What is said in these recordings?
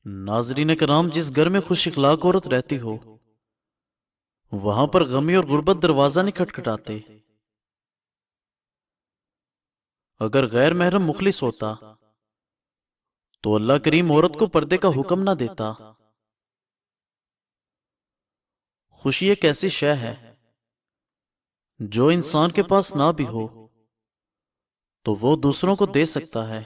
ناظرین کرام، جس گھر میں خوش اخلاق عورت رہتی ہو وہاں پر غمی اور غربت دروازہ نہیں کھٹکھٹاتے۔ اگر غیر محرم مخلص ہوتا تو اللہ کریم عورت کو پردے کا حکم نہ دیتا۔ خوشی ایک ایسی شے ہے جو انسان کے پاس نہ بھی ہو تو وہ دوسروں کو دے سکتا ہے۔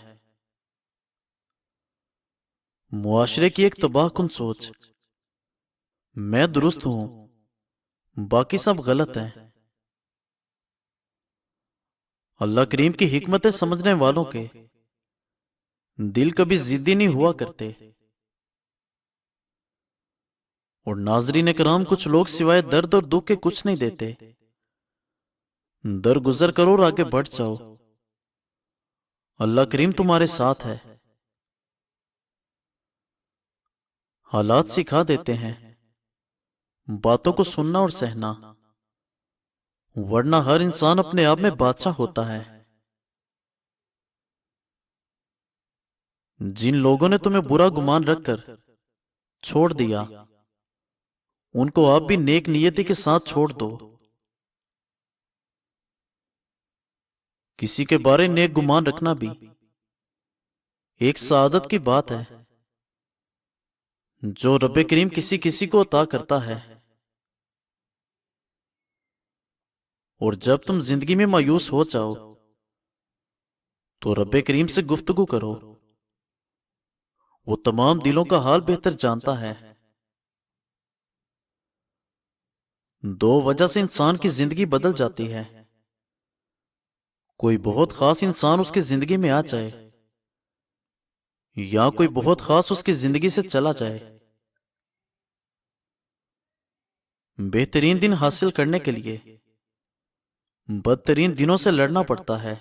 معاشرے کی ایک تباہ کن سوچ، میں درست ہوں باقی سب غلط ہیں، اللہ کریم کی حکمتیں سمجھنے والوں کے دل کبھی ضدی نہیں ہوا کرتے۔ اور ناظرین کرام، کچھ لوگ سوائے درد اور دکھ کے کچھ نہیں دیتے۔ درگزر کرو اور آگے بڑھ جاؤ، اللہ کریم تمہارے ساتھ ہے۔ حالات سکھا دیتے ہیں باتوں کو سننا اور سہنا، ورنہ ہر انسان اپنے آپ میں بادشاہ ہوتا ہے۔ جن لوگوں نے تمہیں برا گمان رکھ کر چھوڑ دیا ان کو آپ بھی نیک نیتی کے ساتھ چھوڑ دو۔ کسی کے بارے نیک گمان رکھنا بھی ایک سعادت کی بات ہے جو رب کریم کسی کسی کو عطا کرتا ہے۔ اور جب تم زندگی میں مایوس ہو جاؤ تو رب کریم سے گفتگو کرو، وہ تمام دلوں کا حال بہتر جانتا ہے۔ دو وجہ سے انسان کی زندگی بدل جاتی ہے، کوئی بہت خاص انسان اس کی زندگی میں آ جائے یا کوئی بہت خاص اس کی زندگی سے چلا جائے۔ بہترین دن حاصل کرنے کے لیے بدترین دنوں سے لڑنا پڑتا ہے۔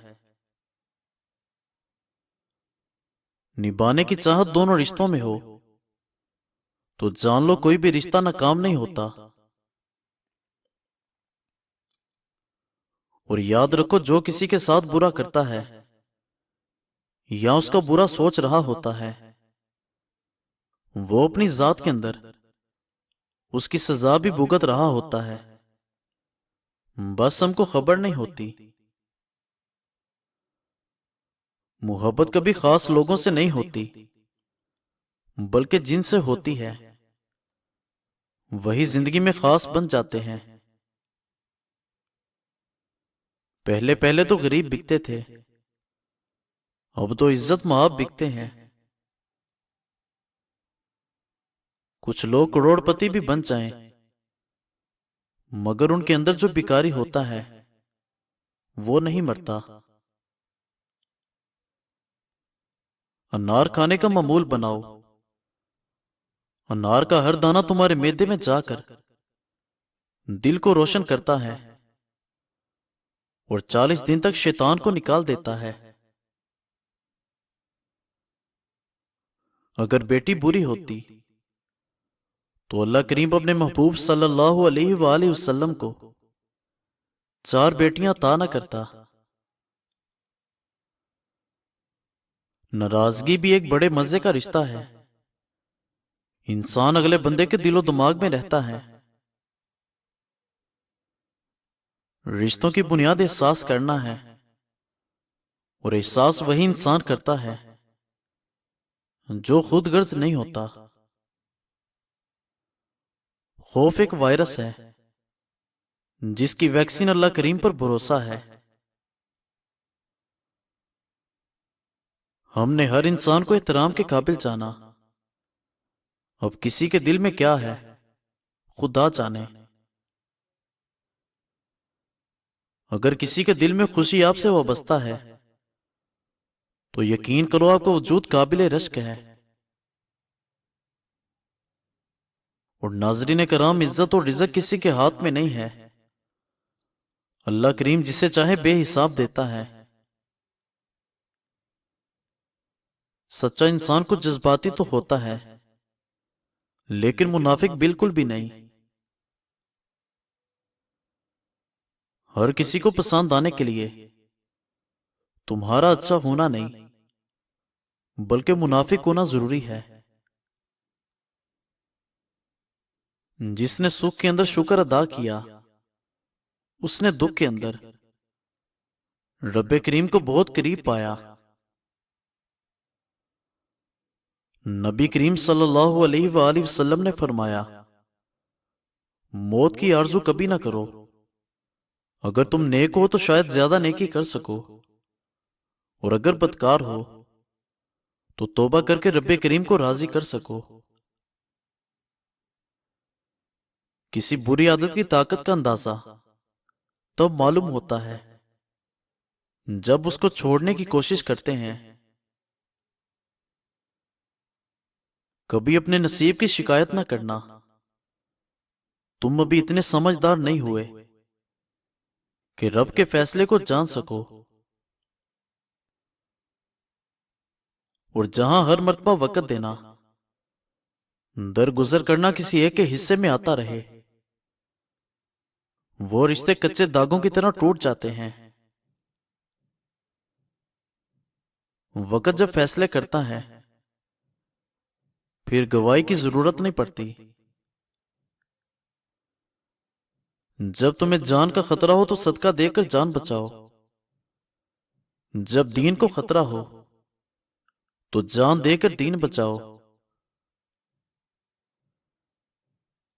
نبھانے کی چاہت دونوں رشتوں میں ہو تو جان لو کوئی بھی رشتہ ناکام نہیں ہوتا۔ اور یاد رکھو، جو کسی کے ساتھ برا کرتا ہے یا اس کا برا سوچ رہا ہوتا ہے وہ اپنی ذات کے اندر اس کی سزا بھی بھگت رہا ہوتا ہے، بس ہم کو خبر نہیں ہوتی۔ محبت کبھی خاص لوگوں سے نہیں ہوتی بلکہ جن سے ہوتی ہے وہی زندگی میں خاص بن جاتے ہیں۔ پہلے پہلے تو غریب بکتے تھے، اب تو عزت مآب بکتے ہیں۔ کچھ لوگ کروڑ پتی بھی بن جائیں مگر ان کے اندر جو بیکاری ہوتا ہے وہ نہیں مرتا۔ انار کھانے کا معمول بناؤ، انار کا ہر دانہ تمہارے معدے میں جا کر دل کو روشن کرتا ہے اور 40 دن تک شیطان کو نکال دیتا ہے۔ اگر بیٹی بری ہوتی تو اللہ کریم اپنے محبوب صلی اللہ علیہ وآلہ وسلم کو 4 بیٹیاں عطا نہ کرتا۔ ناراضگی بھی ایک بڑے مزے کا رشتہ ہے، انسان اگلے بندے کے دل و دماغ میں رہتا ہے۔ رشتوں کی بنیاد احساس کرنا ہے اور احساس وہی انسان کرتا ہے جو خود غرض نہیں ہوتا۔ خوف ایک وائرس ہے جس کی ویکسین اللہ کریم پر بھروسہ ہے۔ ہم نے ہر انسان کو احترام کے قابل جانا، اب کسی کے دل میں کیا ہے خدا جانے۔ اگر کسی کے دل میں خوشی آپ سے وابستہ ہے تو یقین کرو آپ کا وجود قابل رشک ہے۔ اور ناظرین کرام، عزت اور رزق کسی کے ہاتھ میں نہیں ہے، اللہ کریم جسے چاہے بے حساب دیتا ہے۔ سچا انسان کو جذباتی تو ہوتا ہے لیکن منافق بالکل بھی نہیں۔ ہر کسی کو پسند آنے کے لیے تمہارا اچھا ہونا نہیں بلکہ منافق ہونا ضروری ہے۔ جس نے سکھ کے اندر شکر ادا کیا اس نے دکھ کے اندر رب کریم کو بہت قریب پایا۔ نبی کریم صلی اللہ علیہ وآلہ وسلم نے فرمایا، موت کی آرزو کبھی نہ کرو۔ اگر تم نیک ہو تو شاید زیادہ نیکی کر سکو، اور اگر بدکار ہو تو توبہ کر کے رب کریم کو راضی کر سکو۔ کسی بری عادت کی طاقت کا اندازہ تب معلوم ہوتا ہے جب اس کو چھوڑنے کی کوشش کرتے ہیں۔ کبھی اپنے نصیب کی شکایت نہ کرنا، تم ابھی اتنے سمجھدار نہیں ہوئے کہ رب کے فیصلے کو جان سکو، اور جہاں ہر مرتبہ وقت دینا، درگزر کرنا کسی ایک کے حصے میں آتا رہے، وہ رشتے کچے داغوں کی طرح ٹوٹ جاتے ہیں۔ وقت جب فیصلے کرتا ہے پھر گواہی کی ضرورت نہیں پڑتی۔ جب تمہیں جان کا خطرہ ہو تو صدقہ دے کر جان بچاؤ، جب دین کو خطرہ ہو تو جان دے کر دین بچاؤ۔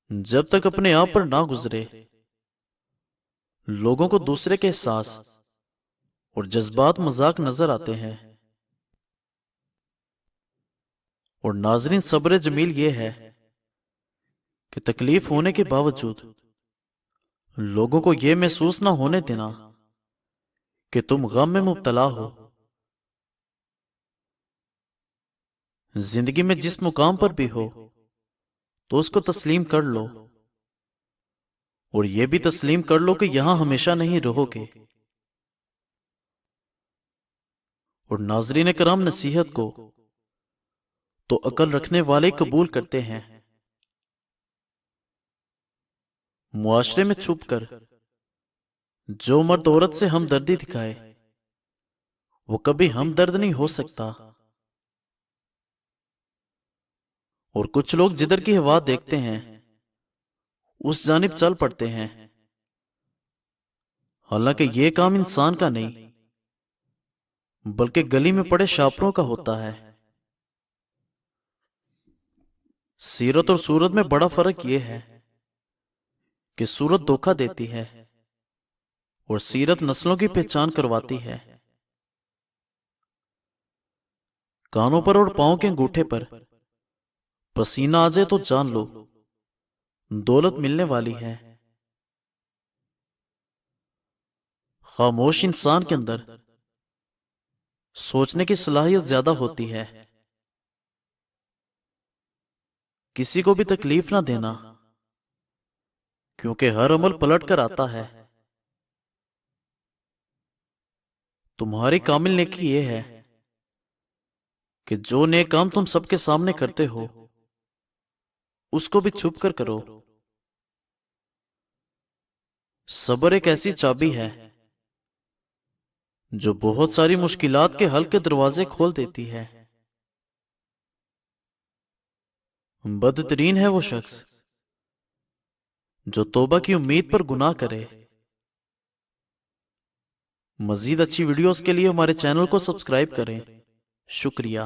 جب تک اپنے آپ پر نہ گزرے، لوگوں کو دوسرے کے احساس اور جذبات مذاق نظر آتے ہیں۔ اور ناظرین، صبر جمیل یہ ہے کہ تکلیف ہونے کے باوجود لوگوں کو یہ محسوس نہ ہونے دینا کہ تم غم میں مبتلا ہو۔ زندگی میں جس مقام پر بھی ہو تو اس کو تسلیم کر لو، اور یہ بھی تسلیم کر لو کہ یہاں ہمیشہ نہیں رہو گے۔ اور ناظرین کرام، نصیحت کو تو عقل رکھنے والے قبول کرتے ہیں۔ معاشرے میں چھپ کر جو مرد عورت سے ہمدردی دکھائے وہ کبھی ہمدرد نہیں ہو سکتا۔ اور کچھ لوگ جدھر کی ہوا دیکھتے ہیں اس جانب چل پڑتے ہیں، حالانکہ یہ کام انسان کا نہیں بلکہ گلی میں پڑے شاپروں کا ہوتا ہے۔ سیرت اور صورت میں بڑا فرق یہ ہے کہ صورت دھوکہ دیتی ہے اور سیرت نسلوں کی پہچان کرواتی ہے۔ کانوں پر اور پاؤں کے انگوٹھے پر پسینہ آ جائے تو جان لو دولت ملنے والی ہے۔ خاموش انسان کے اندر سوچنے کی صلاحیت زیادہ ہوتی ہے۔ کسی کو بھی تکلیف نہ دینا، کیونکہ ہر عمل پلٹ کر آتا ہے۔ تمہاری کامل نیکی یہ ہے کہ جو نیک کام تم سب کے سامنے کرتے ہو اس کو بھی چھپ کر کرو۔ صبر ایک ایسی چابی ہے جو بہت ساری مشکلات کے حل کے دروازے کھول دیتی ہے۔ بدترین ہے وہ شخص جو توبہ کی امید پر گناہ کرے۔ مزید اچھی ویڈیوز کے لیے ہمارے چینل کو سبسکرائب کریں۔ شکریہ۔